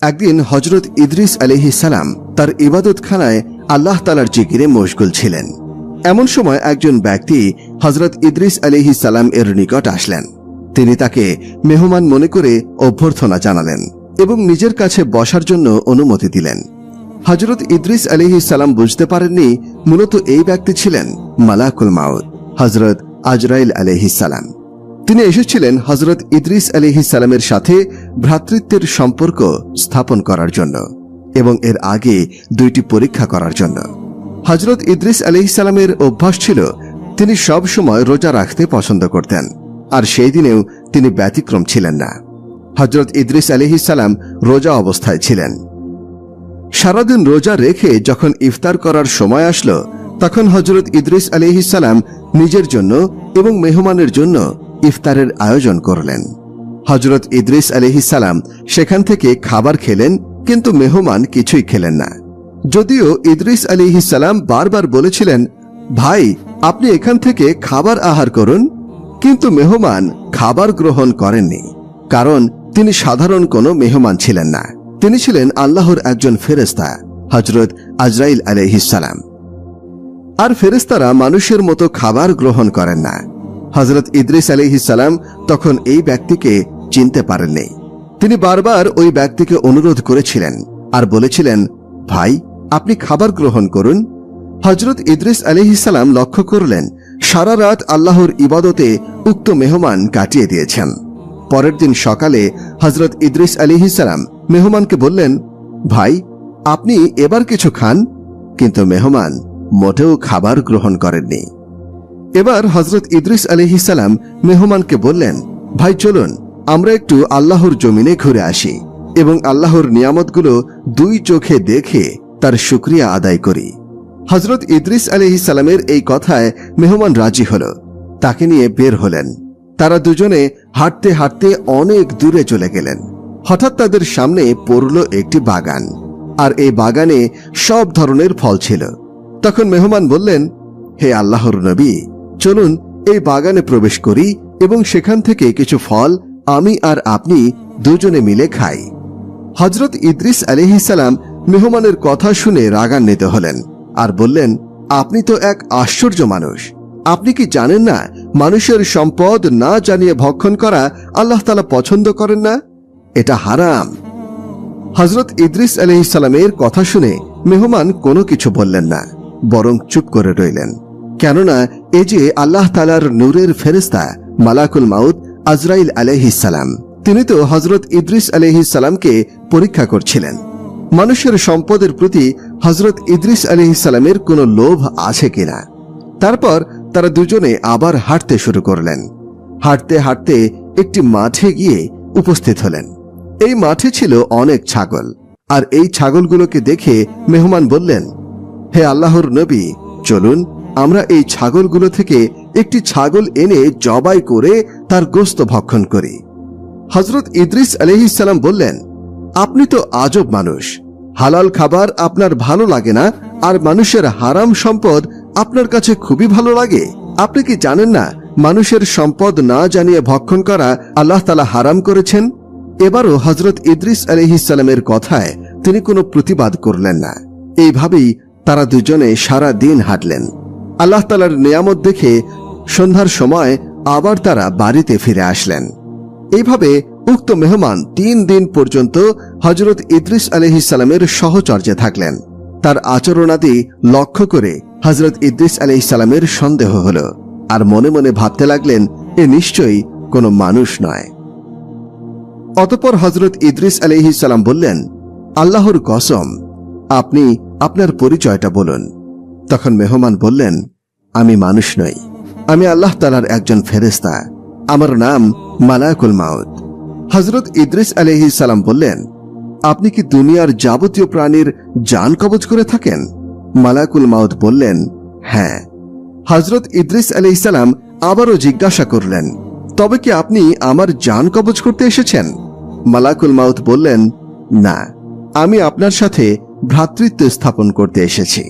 একদিন হযরত ইদ্রিস আলাইহিস সালাম তার ইবাদতখানায় আল্লাহ তাআলার জিকিরে মশগুল ছিলেন। এমন সময় একজন ব্যক্তি হযরত ইদ্রিস আলাইহিস সালাম এর নিকট আসলেন। তিনি তাকে মেহমান মনে করে অভ্যর্থনা জানালেন এবং নিজের কাছে বসার জন্য অনুমতি দিলেন। হযরত ইদ্রিস আলাইহিস সালাম বুঝতে পারেননি মূলত এই ব্যক্তি ছিলেন মালাকুল মাউত হযরত আজরাইল আলাইহিস সালাম। তিনি এসেছিলেন হযরত ইদ্রিস আলাইহিস সালামের সাথে ভ্রাতৃত্বের সম্পর্ক স্থাপন করার জন্য এবং এর আগে 2টি পরীক্ষা করার জন্য। হযরত ইদ্রিস আলাইহিস সালামের অভ্যাস ছিল তিনি সব সময় রোজা রাখতে পছন্দ করতেন, আর সেই দিনেও তিনি ব্যতিক্রম ছিলেন না। হযরত ইদ্রিস আলাইহিস সালাম রোজা অবস্থায় ছিলেন। সারাদিন রোজা রেখে যখন ইফতার করার সময় আসলো, তখন হযরত ইদ্রিস আলাইহিস সালাম নিজের জন্য এবং মেহমানের জন্য ইফতারের আয়োজন করলেন। হযরত ইদ্রিস আলাইহিস সালাম সেখান থেকে খাবার খেলেন, কিন্তু মেহমান কিছুই খেলেন না। যদিও ইদ্রিস আলাইহিস সালাম বারবার বলেছিলেন, ভাই আপনি এখান থেকে খাবার আহার করুন, কিন্তু মেহমান খাবার গ্রহণ করেননি, কারণ তিনি সাধারণ কোনো মেহমান ছিলেন না। তিনি ছিলেন আল্লাহর একজন ফেরেশতা হযরত আজরাইল আলাইহিস সালাম। আর ফেরেশতারা মানুষের মতো খাবার গ্রহণ করেন না। হযরত ইদ্রিস আলাইহিস সালাম তখন এই ব্যক্তিকে চিনতে পারেননি। তিনি বারবার ওই ব্যক্তিকে অনুরোধ করেছিলেন আর বলেছিলেন, ভাই আপনি খাবার গ্রহণ করুন। হযরত ইদ্রিস আলাইহিস সালাম লক্ষ্য করলেন সারা রাত আল্লাহর ইবাদতে উক্ত মেহমান কাটিয়ে দিয়েছেন। পরের দিন সকালে হযরত ইদ্রিস আলাইহিস সালাম মেহমানকে বললেন, ভাই আপনি এবার কিছু খান, কিন্তু মেহমান মোটেও খাবার গ্রহণ করেননি। এবার হযরত ইদ্রিস আলাইহিস সালাম মেহমানকে বললেন, ভাই চলুন আমরা একটু আল্লাহর জমিনে ঘুরে আসি এবং আল্লাহর নিয়ামতগুলো 2 চোখে দেখে তার শুকরিয়া আদায় করি। হযরত ইদ্রিস আলাইহিস সালামের এই কথায় মেহমান রাজি হল। তাকে নিয়ে বের হলেন। তারা দুজনে হাঁটতে হাঁটতে অনেক দূরে চলে গেলেন। হঠাৎ তাদের সামনে পড়ল একটি বাগান, আর এই বাগানে সব ধরনের ফল ছিল। তখন মেহমান বললেন, হে আল্লাহর নবী, চলুন এই বাগানে প্রবেশ করি এবং সেখান থেকে কিছু ফল আমি আর আপনি দুজনে মিলে খাই। হযরত ইদ্রিস আলাইহিস সালাম মেহমানের কথা শুনে রাগান্বিত হলেন আর বললেন, আপনি তো এক আশ্চর্য মানুষ। আপনি কি জানেন না মানুষের সম্পদ না জানিয়ে ভক্ষণ করা আল্লাহ তাআলা পছন্দ করেন না? এটা হারাম। হযরত ইদ্রিস আলাইহিস সালামের কথা শুনে মেহমান কোনো কিছু বললেন না, বরং চুপ করে রইলেন। কেননা এই যে আল্লাহ তাআলার নূরের ফেরেশতা মালাকুল মাউত আজরাইল আলাইহিস সালাম, তিনি তো হযরত ইদ্রিস আলাইহিস সালামকে পরীক্ষা করছিলেন মানুষের সম্পদের প্রতি হযরত ইদ্রিস আলাইহিস সালামের কোনো লোভ আছে কিনা। তারপর তারা দুজনে আবার হাঁটতে শুরু করলেন। হাঁটতে হাঁটতে একটি মাঠে গিয়ে উপস্থিত হলেন। এই মাঠে ছিল অনেক ছাগল, আর এই ছাগলগুলোকে দেখে মেহমান বললেন, হে আল্লাহর নবী, চলুন আমরা এই ছাগলগুলো থেকে একটি ছাগল এনে জবাই করে তার গোশত ভক্ষণ করি। হযরত ইদ্রিস আলাইহিস সালাম বললেন, আপনি তো আজব মানুষ। হালাল খাবার আপনার ভালো লাগে না, আর মানুষের হারাম সম্পদ আপনার কাছে খুবই ভালো লাগে। আপনি কি জানেন না মানুষের সম্পদ না জানিয়ে ভক্ষণ করা আল্লাহ তাআলা হারাম করেছেন? এবারও হযরত ইদ্রিস আলাইহিস সালামের কথায় তিনি কোনো প্রতিবাদ করলেন না। এইভাবেই তারা দুজনে সারা দিন হাঁটলেন। আল্লাহ তাআলার নিয়ামত দেখে সন্ধ্যার সময় আবার তারা বাড়িতে ফিরে আসলেন। এইভাবে উক্ত মেহমান 3 দিন পর্যন্ত হযরত ইদ্রিস আলাইহিস সালামের সহচর্যে থাকলেন। তার আচরণাদি লক্ষ্য করে হযরত ইদ্রিস আলাইহিস সালামের সন্দেহ হল, আর মনে মনে ভাবতে লাগলেন, এ নিশ্চয়ই কোনো মানুষ নয়। অতঃপর হযরত ইদ্রিস আলাইহিস সালাম বললেন, আল্লাহর কসম, আপনি আপনার পরিচয়টা বলুন। তখন মেহমান বললেন, আমি মানুষ নই, আমি আল্লাহ তাআলার একজন ফেরেশতা। আমার নাম মালাকুল মাউত। হযরত ইদ্রিস আলাইহিস সালাম বললেন, আপনি কি দুনিয়ার যাবতীয় প্রাণীর জান কবজ করে থাকেন? মালাকুল মাউত বললেন, হ্যাঁ। হযরত ইদ্রিস আলাইহিস সালাম আবারও জিজ্ঞাসা করলেন, তবে কি আপনি আমার জান কবজ করতে এসেছেন? মালাকুল মাউত বললেন, না, আমি আপনার সাথে ভ্রাতৃত্ব স্থাপন করতে এসেছি।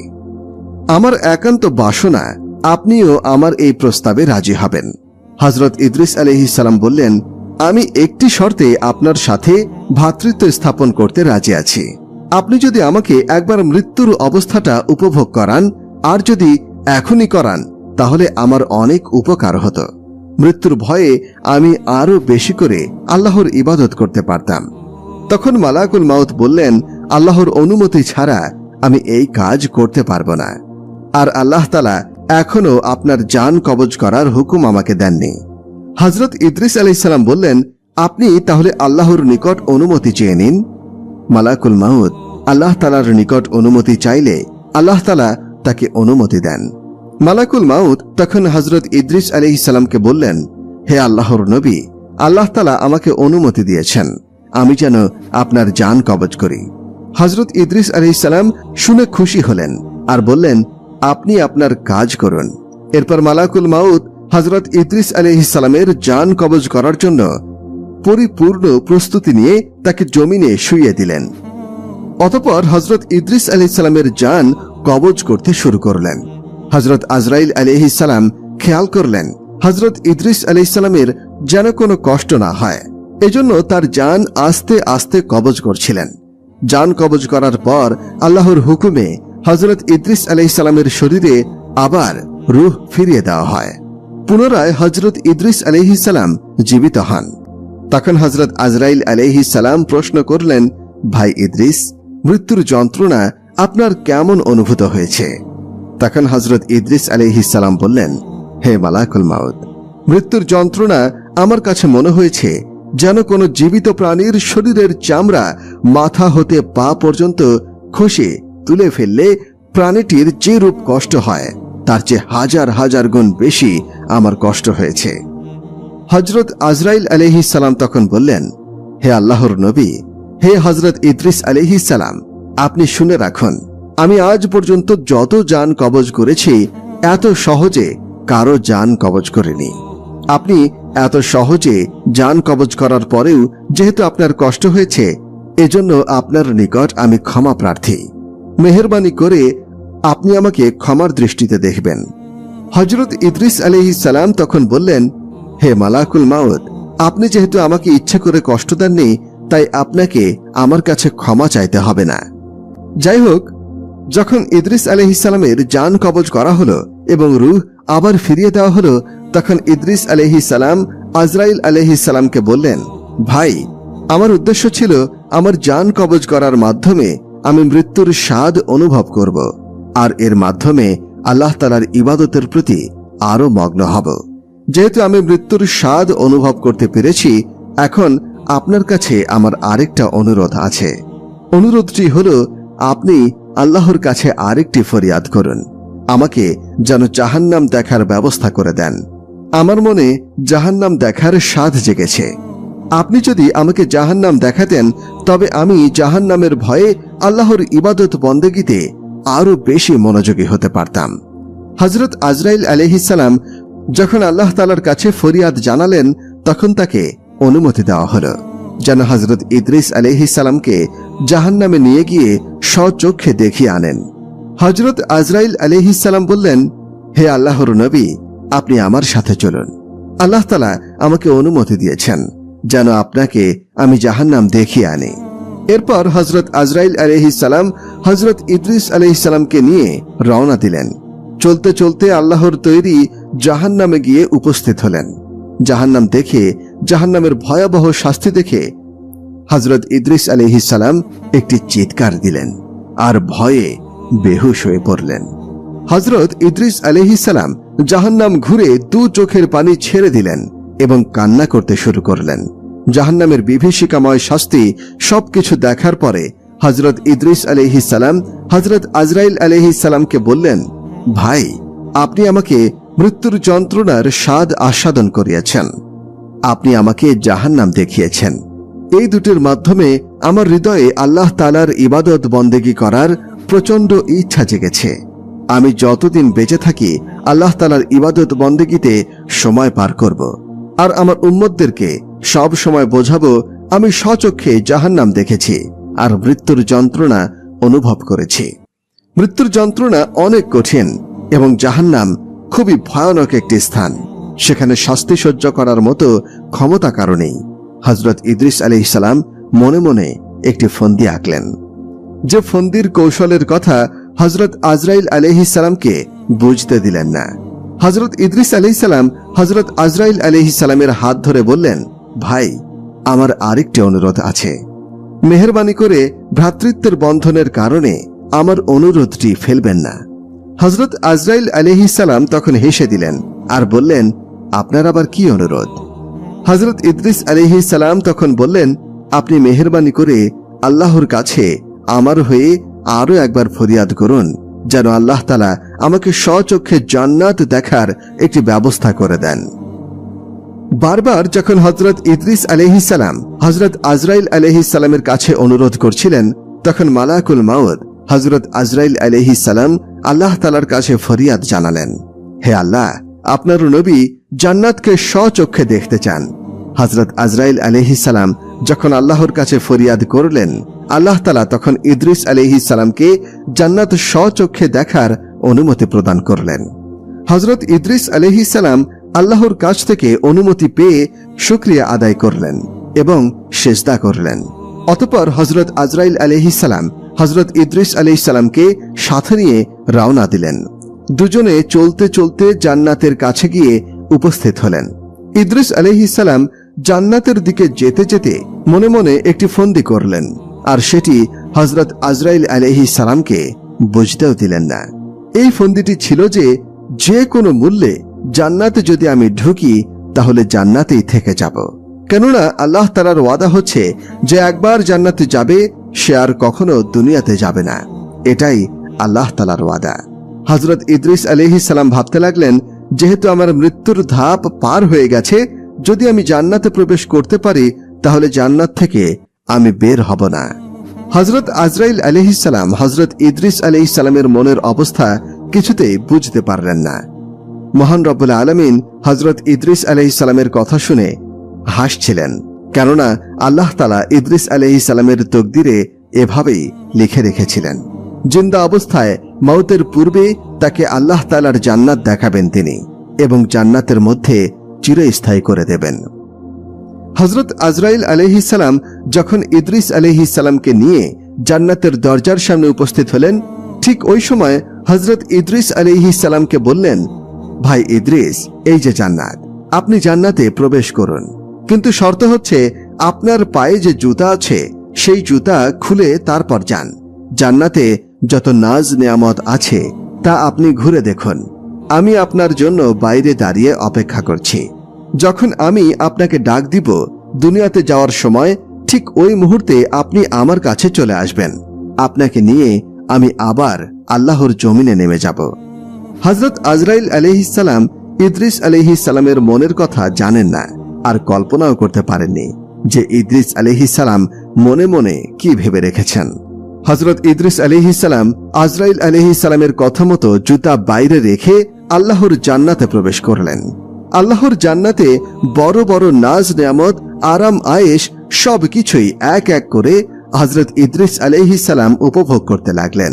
আমার একান্ত বাসনা আপনিও আমার এই প্রস্তাবে রাজি হবেন। হযরত ইদ্রিস আলাইহিস সালাম বললেন, আমি একটি শর্তে আপনার সাথে ভ্রাতৃত্ব স্থাপন করতে রাজি আছি। আপনি যদি আমাকে একবার মৃত্যুর অবস্থাটা উপভোগ করান আর যদি এখনই করান তাহলে আমার অনেক উপকার হতো। মৃত্যুর ভয়ে আমি আরো বেশি করে আল্লাহর ইবাদত করতে পারতাম। তখন মালাকুল মাউত বললেন, আল্লাহর অনুমতি ছাড়া আমি এই কাজ করতে পারবো না। আর আল্লাহ তাআলা এখনো আপনার জান কবজ করার হুকুম আমাকে দেননি। হযরত ইদ্রিস আলাইহিস সালাম বললেন, আপনি তাহলে আল্লাহর নিকট অনুমতি চেয়ে নিন। মালাকুল মাউত আল্লাহ তাআলার নিকট অনুমতি চাইলে আল্লাহ তাআলা তাকে অনুমতি দেন। মালাকুল মাউত তখন হযরত ইদ্রিস আলাইহিস সালামকে বললেন, হে আল্লাহর নবী, আল্লাহ তাআলা আমাকে অনুমতি দিয়েছেন আমি যেন আপনার জান কবজ করি। হযরত ইদ্রিস আলাইহিস সালাম শুনে খুশি হলেন আর বললেন, আপনি আপনার কাজ করুন। এরপর মালাকুল মাউত হযরত ইদ্রিস আলাইহিস সালামের জান কবজ করার জন্য পরিপূর্ণ প্রস্তুতি নিয়ে তাকে জমিনে শুইয়ে দিলেন। অতঃপর হযরত ইদ্রিস আলাইহিস সালামের জান কবজ করতে শুরু করলেন। হযরত আজরাইল আলাইহিস সালাম খেয়াল করলেন হযরত ইদ্রিস আলাইহিস সালামের যেন কোনো কষ্ট না হয়, এজন্য তার জান আস্তে আস্তে কবজ করছিলেন। জান কবজ করার পর আল্লাহর হুকুমে হযরত ইদ্রিস আলাইহিস সালামের শরীরে আবার রূহ ফিরিয়ে দেওয়া হয়। পুনরায় হযরত ইদ্রিস আলাইহিস সালাম জীবিত হন। তখন হযরত আজরাইল আলাইহিস সালাম প্রশ্ন করলেন, ভাই ইদ্রিস, মৃত্যুর যন্ত্রণা আপনার কেমন অনুভূত হয়েছে? তখন হযরত ইদ্রিস আলাইহিস সালাম বললেন, হে মালাকুল মাউত, মৃত্যুর যন্ত্রণা আমার কাছে মনে হয়েছে যেন কোনো জীবিত প্রাণীর শরীরের চামড়া মাথা হতে পা পর্যন্ত খসে তুলে ফেললে প্রাণীটির যে রূপ কষ্ট হয় তার চেয়ে হাজার হাজার গুণ বেশি আমার কষ্ট হয়েছে। হযরত আজরাইল আলাইহিস সালাম তখন বললেন, হে আল্লাহর নবী, হে হযরত ইদ্রিস আলাইহিস সালাম, আপনি শুনে রাখুন, আমি আজ পর্যন্ত যত জান কবজ করেছি এত সহজে কারো জান কবজ করিনি। আপনি এত সহজে জান কবজ করার পরেও যেহেতু আপনার কষ্ট হয়েছে, এজন্য আপনার নিকট আমি ক্ষমা প্রার্থী। মেহেরবানি করে আপনি আমাকে ক্ষমার দৃষ্টিতে দেখবেন। হযরত ইদ্রিস আলাইহিস সালাম তখন বললেন, হে মালাকুল মাউত, আপনি যেহেতু আমাকে ইচ্ছা করে কষ্ট দেননি, তাই আপনাকে আমার কাছে ক্ষমা চাইতে হবে না। যাই হোক, যখন ইদ্রিস আলাইহিস সালামের জান কবজ করা হলো এবং রূহ আবার ফিরিয়ে দেওয়া হলো, তখন ইদ্রিস আলাইহিস সালাম আজরাইল আলাইহিস সালামকে বললেন, ভাই, আমার উদ্দেশ্য ছিল আমার জান কবজ করার মাধ্যমে আমি মৃত্যুর স্বাদ অনুভব করব আর এর মাধ্যমে আল্লাহ তাআলার ইবাদতের প্রতি আরো মগ্ন হব। যেহেতু আমি মৃত্যুর স্বাদ অনুভব করতে পেরেছি, এখন আপনার কাছে আমার আরেকটা অনুরোধ আছে। অনুরোধটি হলো, আপনি আল্লাহর কাছে আরেকটি ফরিয়াদ করুন, আমাকে যেন জাহান্নাম দেখার ব্যবস্থা করে দেন। আমার মনে জাহান্নাম দেখার স্বাদ জেগেছে। আপনি যদি আমাকে জাহান্নাম দেখাতেন তবে আমি জাহান্নামের ভয়ে আল্লাহর ইবাদত বন্দেগীতে আরো বেশি মনোযোগী হতে পারতাম। হযরত আজরাইল আলাইহিস সালাম যখন আল্লাহ তাআলার কাছে ফরিয়াদ জানালেন, তখন তাকে অনুমতি দেওয়া হলো যেন হযরত ইদ্রিস আলাইহিস সালামকে জাহান্নামে নিয়ে গিয়ে স্বচক্ষে দেখিয়ে আনেন। হযরত আজরাইল আলাইহিস সালাম বললেন, হে আল্লাহর নবী, আপনি আমার সাথে চলুন। আল্লাহ তাআলা আমাকে অনুমতি দিয়েছেন যেন আপনাকে আমি জাহান্নাম দেখিয়ে আনি। এরপর হযরত আজরাইল আলাইহিস সালাম হযরত ইদ্রিস আলাইহিস সালামকে নিয়ে রওনা দিলেন। চলতে চলতে আল্লাহর তৈরি জাহান্নামে গিয়ে উপস্থিত হলেন। জাহান্নাম দেখে, জাহান্নামের ভয়াবহ শাস্তি দেখে হযরত ইদ্রিস আলাইহিস সালাম একটি চিৎকার দিলেন আর ভয়ে বেহুশ হয়ে পড়লেন। হযরত ইদ্রিস আলাইহিস সালাম জাহান্নাম ঘুরে দু চোখের পানি ছেড়ে দিলেন এবং কান্না করতে শুরু করলেন। জাহান্নামের বিভীষিকাময় শাস্তি সবকিছু দেখার পরে হযরত ইদ্রিস আলাইহিস সালাম হযরত আজরাইল আলাইহিস সালামকে বললেন, ভাই, আপনি আমাকে মৃত্যুর যন্ত্রণার স্বাদ আস্বাদন করিয়েছেন, আপনি আমাকে জাহান্নাম দেখিয়েছেন। এই দুটির মাধ্যমে আমার হৃদয়ে আল্লাহ তাআলার ইবাদত বন্দেগী করার প্রচন্ড ইচ্ছা জেগেছে। আমি যতদিন বেঁচে থাকি আল্লাহ তাআলার ইবাদত বন্দেগীতে সময় পার করব আর আমার উম্মতদেরকে সব সময় বোঝাবো আমি স্বচক্ষে জাহান্নাম দেখেছি আর মৃত্যুর যন্ত্রণা অনুভব করেছি। মৃত্যুর যন্ত্রণা অনেক কঠিন এবং জাহান্নাম খুবই ভয়ানক একটি স্থান। সেখানে শাস্তি সহ্য করার মতো ক্ষমতা কারো নেই। হযরত ইদ্রিস আলাইহিস সালাম মনে মনে একটি ফন্দি আঁকলেন, যে ফন্দির কৌশলের কথা হযরত আজরাইল আলাইহিস সালামকে বুঝতে দিলেন না। হযরত ইদ্রিস আলাইহিস সালাম হযরত আজরাইল আলাইহিস সালামের হাত ধরে বললেন, ভাই, আমার আরেকটি অনুরোধ আছে। মেহেরবানি করে ভ্রাতৃত্বের বন্ধনের কারণে আমার অনুরোধটি ফেলবেন না। হযরত আজরাইল আলাইহিস সালাম তখন হেসে দিলেন আর বললেন, আপনার আবার কি অনুরোধ? হযরত ইদ্রিস আলাইহিস সালাম তখন বললেন, আপনি মেহেরবানি করে আল্লাহর কাছে আমার হয়ে আরো একবার ফরিয়াদ করুন, যেন আল্লাহ তাআলা আমাকে স্বচক্ষে জান্নাত দেখার একটি ব্যবস্থা করে দেন। বারবার যখন হযরত ইদ্রিস আলাইহিস সালাম হযরত আজরাইল আলাইহিস সালামের কাছে অনুরোধ করছিলেন, তখন মালাকুল মাউত হযরত আজরাইল আলাইহিস সালাম আল্লাহ তাআলার কাছে ফরিয়াদ জানালেন, হে আল্লাহ, আপনার নবী জান্নাতকে স্বচক্ষে দেখতে চান। হযরত আজরাইল আলাইহিস সালাম যখন আল্লাহর কাছে ফরিয়াদ করলেন, আল্লাহ তাআলা তখন ইদ্রিস আলাইহিস সালামকে জান্নাত স্বচক্ষে দেখার অনুমতি প্রদান করলেন। হযরত ইদ্রিস আলাইহিস সালাম আল্লাহর কাছ থেকে অনুমতি পেয়ে শুকরিয়া আদায় করলেন এবং সিজদা করলেন। অতঃপর হযরত আজরাইল আলাইহিস সালাম হযরত ইদ্রিস আলাইহিস সালামকে সাথে নিয়ে রওনা দিলেন। দুজনে চলতে চলতে জান্নাতের কাছে গিয়ে উপস্থিত হলেন। ইদ্রিস আলাইহিস সালাম জান্নাতের দিকে যেতে যেতে মনে মনে একটি ফন্দি করলেন, আর সেটি হযরত আজরাইল আলাইহিস সালামকে বুঝতেও দিলেন না। এই ফন্দিটি ছিল যে কোনো মূল্যে জান্নাতে যদি আমি ঢুকি তাহলে জান্নাতেই থেকে যাব, কেননা আল্লাহ তাআলার ওয়াদা হচ্ছে যে একবার জান্নাতে যাবে সে আর কখনো দুনিয়াতে যাবে না। এটাই আল্লাহ তাআলার ওয়াদা। হযরত ইদ্রিস আলাইহিস সালাম ভাবতে লাগলেন, যেহেতু আমার মৃত্যুর ধাপ পার হয়ে গেছে, যদি আমি জান্নাতে প্রবেশ করতে পারি তাহলে জান্নাত থেকে আমি বের হব না। হযরত আজরাইল আলাইহিস সালাম হযরত ইদ্রিস আলাইহিস সালামের মনের অবস্থা কিছুতেই বুঝতে পারলেন না। মহান রব্বুল আলামিন হযরত ইদ্রিস আলাইহিস সালামের কথা শুনে হাসছিলেন, কেননা আল্লাহ তাআলা ইদ্রিস আলাইহিস সালামের তকদিরে এভাবেই লিখে রেখেছিলেন। জিন্দা অবস্থায় মওতের পূর্বে তাকে আল্লাহ তাআলার জান্নাত দেখাবেন তিনি এবং জান্নাতের মধ্যে চিরস্থায়ী করে দেবেন। হযরত আজরাইল আলাইহিস সালাম যখন ইদ্রিস আলাইহিস সালামকে নিয়ে জান্নাতের দরজার সামনে উপস্থিত হলেন, ঠিক ওই সময় হযরত ইদ্রিস আলাইহিস সালামকে বললেন, ভাই ইদ্রিস, এই যে জান্নাত, আপনি জান্নাতে প্রবেশ করুন, কিন্তু শর্ত হচ্ছে আপনার পায়ে যে জুতা আছে সেই জুতা খুলে তারপর যান। জান্নাতে যত নাজ নেয়ামত আছে তা আপনি ঘুরে দেখুন। আমি আপনার জন্য বাইরে দাঁড়িয়ে অপেক্ষা করছি। যখন আমি আপনাকে ডাক দিব দুনিয়াতে যাওয়ার সময়, ঠিক ওই মুহূর্তে আপনি আমার কাছে চলে আসবেন। আপনাকে নিয়ে আমি আবার আল্লাহর জমিনে নেমে যাব। হযরত আজরাইল আলাইহিস সালাম ইদ্রিস আলাইহিস সালামের মনের কথা জানেন না, আর কল্পনাও করতে পারেননি যে ইদ্রিস আলাইহিস সালাম মনে মনে কি ভেবে রেখেছেন। হযরত ইদ্রিস আলাইহিস সালাম আজরাইল আলাইহিস সালামের কথা মতো জুতা বাইরে রেখে আল্লাহর জান্নাতে প্রবেশ করলেন। আল্লাহর জান্নাতে বড় বড় নাজ নেয়ামত, আরাম আয়েশ সবকিছুই এক এক করে হযরত ইদ্রিস আলাইহিস সালাম উপভোগ করতে লাগলেন।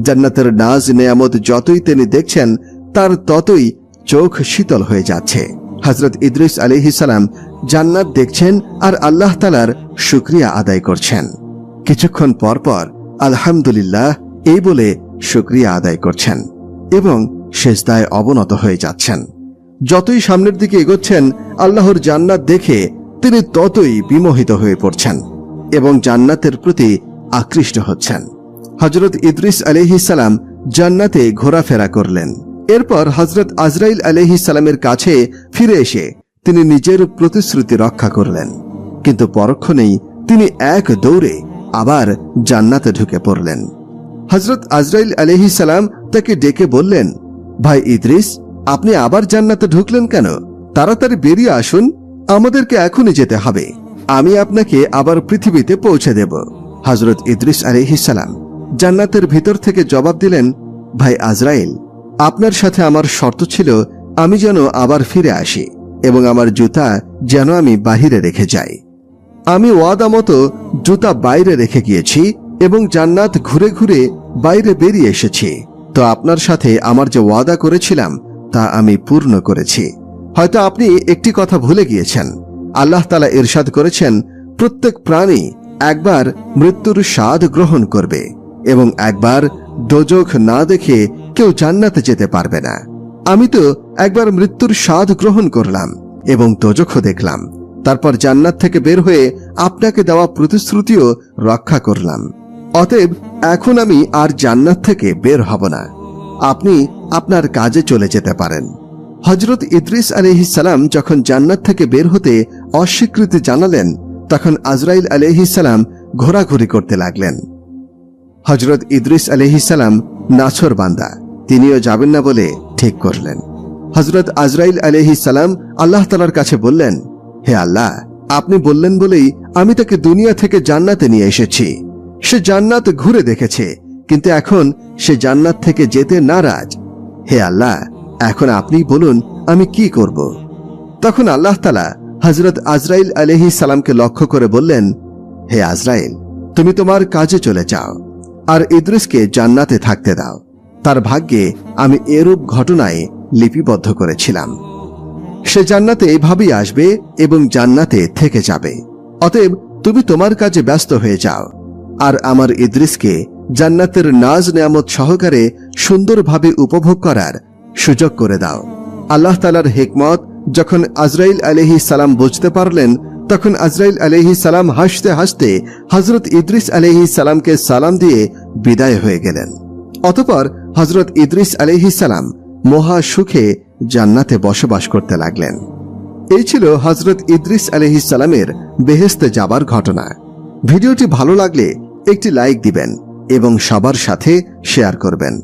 জান্নাতের নাজ নেয়ামত যতই তিনি দেখছেন তার ততই চোখ শীতল হয়ে যাচ্ছে। হযরত ইদ্রিস আলাইহিস সালাম জান্নাত দেখছেন আর আল্লাহ তাআলার শুকরিয়া আদায় করছেন। কিছুক্ষণ পর পর আলহামদুলিল্লাহ এই বলে শুকরিয়া আদায় করছেন এবং সিজদায় অবনত হয়ে যাচ্ছেন। যতই সামনের দিকে এগোচ্ছেন আল্লাহর জান্নাত দেখে তিনি ততই বিমোহিত হয়ে পড়ছেন এবং জান্নাতের প্রতি আকৃষ্ট হচ্ছেন। হযরত ইদ্রিস আলাইহিস সালাম জান্নাতে ঘোরাফেরা করলেন। এরপর হযরত আজরাইল আলাইহিস সালামের কাছে ফিরে এসে তিনি নিজের প্রতিশ্রুতি রক্ষা করলেন, কিন্তু পরক্ষণেই তিনি এক দৌড়ে আবার জান্নাতে ঢুকে পড়লেন। হযরত আজরাইল আলাইহিস সালাম তাকে ডেকে বললেন, ভাই ইদ্রিস, আপনি আবার জান্নাতে ঢুকলেন কেন? তাড়াতাড়ি বেরিয়ে আসুন, আমাদেরকে এখনই যেতে হবে। আমি আপনাকে আবার পৃথিবীতে পৌঁছে দেব। হযরত ইদ্রিস আলাইহিস সালাম জান্নাতের ভিতর থেকে জবাব দিলেন, ভাই আজরাইল, আপনার সাথে আমার শর্ত ছিল আমি যেন আবার ফিরে আসি এবং আমার জুতা যেন আমি বাহিরে রেখে যাই। আমি ওয়াদা মতো জুতা বাইরে রেখে গিয়েছি এবং জান্নাত ঘুরে ঘুরে বাইরে বেরিয়ে এসেছি। তো আপনার সাথে আমার যে ওয়াদা করেছিলাম তা আমি পূর্ণ করেছি। হয়তো আপনি একটি কথা ভুলে গিয়েছেন। আল্লাহ তাআলা ইরশাদ করেছেন, প্রত্যেক প্রাণী একবার মৃত্যুর স্বাদ গ্রহণ করবে এবং একবার দোজখ না দেখে কেউ জান্নাতে যেতে পারবে না। আমি তো একবার মৃত্যুর স্বাদ গ্রহণ করলাম এবং দোজখও দেখলাম, তারপর জান্নাত থেকে বের হয়ে আপনাকে দেওয়া প্রতিশ্রুতিও রক্ষা করলাম। অতএব এখন আমি আর জান্নাত থেকে বের হব না। আপনি আপনার কাজে চলে যেতে পারেন। হযরত ইদ্রিস আলাইহিস সালাম যখন জান্নাত থেকে বের হতে অস্বীকৃতি জানালেন, তখন আজরাইল আলাইহিস সালাম ঘোরাঘুরি করতে লাগলেন। হযরত ইদ্রিস আলাইহিস সালাম নাছর বান্দা, তিনিও যাবেন না বলে ঠিক করলেন। হযরত আজরাইল আলাইহিস সালাম আল্লাহ তাআলার কাছে বললেন, হে আল্লাহ, আপনি বললেন বলেই আমি তাকে দুনিয়া থেকে জান্নাতে নিয়ে এসেছি। সে জান্নাত ঘুরে দেখেছে, কিন্তু এখন সে জান্নাত থেকে যেতে নারাজ। হে আল্লাহ, এখন আপনি বলুন আমি কি করব? তখন আল্লাহ তাআলা হযরত আজরাইল আলাইহিস সালামকে লক্ষ্য করে বললেন, হে আজরাইল, তুমি তোমার কাজে চলে যাও আর ইদ্রিসকে জান্নাতে থাকতে দাও। তার ভাগ্যে আমি এরূপ ঘটনায় লিপিবদ্ধ করেছিলাম। সে জান্নাতে এভাবেই আসবে এবং জান্নাতে থেকে যাবে। অতএব তুমি তোমার কাজে ব্যস্ত হয়ে যাও আর আমার ইদ্রিসকে জান্নাতের নাজ নেয়ামত সহকারে সুন্দরভাবে উপভোগ করার সুযোগ করে দাও। আল্লাহ তাআলার হিকমত যখন আজরাইল আলাইহিস সালাম বুঝতে পারলেন, তখন আজরাইল আলাইহিস সালাম হাসতে হাসতে হযরত ইদ্রিস আলাইহিস সালামকে সালাম দিয়ে বিদায় হয়ে গেলেন। অতঃপর হযরত ইদ্রিস আলাইহিস সালাম মহা সুখে জান্নাতে বসবাস করতে লাগলেন। এই ছিল হযরত ইদ্রিস আলাইহিস সালামের বেহেশতে যাবার ঘটনা। ভিডিওটি ভালো লাগলে একটি লাইক দিবেন এবং সবার সাথে শেয়ার করবেন।